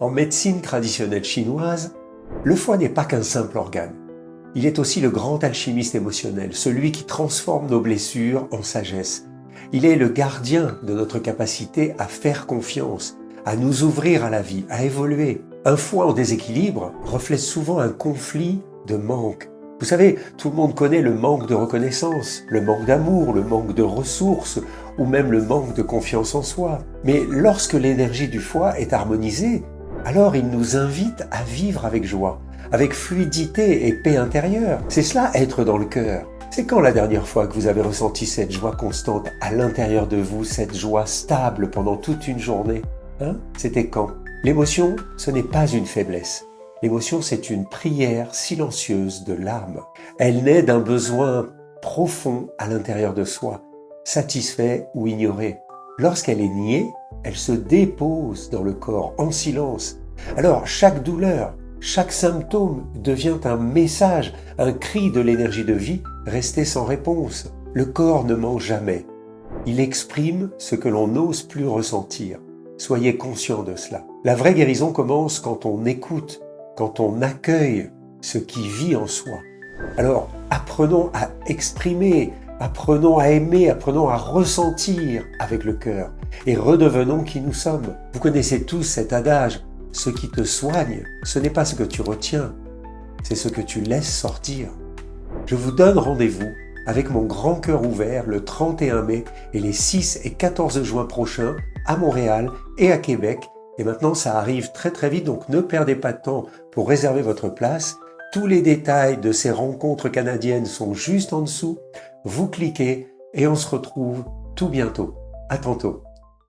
En médecine traditionnelle chinoise, le foie n'est pas qu'un simple organe. Il est aussi le grand alchimiste émotionnel, celui qui transforme nos blessures en sagesse. Il est le gardien de notre capacité à faire confiance, à nous ouvrir à la vie, à évoluer. Un foie en déséquilibre reflète souvent un conflit de manque. Vous savez, tout le monde connaît le manque de reconnaissance, le manque d'amour, le manque de ressources ou même le manque de confiance en soi. Mais lorsque l'énergie du foie est harmonisée, alors il nous invite à vivre avec joie, avec fluidité et paix intérieure. C'est cela, être dans le cœur. C'est quand la dernière fois que vous avez ressenti cette joie constante à l'intérieur de vous, cette joie stable pendant toute une journée? C'était quand? L'émotion, ce n'est pas une faiblesse. L'émotion, c'est une prière silencieuse de l'âme. Elle naît d'un besoin profond à l'intérieur de soi, satisfait ou ignoré. Lorsqu'elle est niée, elle se dépose dans le corps en silence. Alors, chaque douleur, chaque symptôme devient un message, un cri de l'énergie de vie resté sans réponse. Le corps ne ment jamais. Il exprime ce que l'on n'ose plus ressentir. Soyez conscients de cela. La vraie guérison commence quand on écoute, quand on accueille ce qui vit en soi. Alors, apprenons à exprimer, apprenons à aimer, apprenons à ressentir avec le cœur et redevenons qui nous sommes. Vous connaissez tous cet adage, ce qui te soigne, ce n'est pas ce que tu retiens, c'est ce que tu laisses sortir. Je vous donne rendez-vous avec mon grand cœur ouvert le 31 mai et les 6 et 14 juin prochains à Montréal et à Québec. Et maintenant, ça arrive très très vite, donc ne perdez pas de temps pour réserver votre place. Tous les détails de ces rencontres canadiennes sont juste en dessous. Vous cliquez et on se retrouve tout bientôt. À tantôt.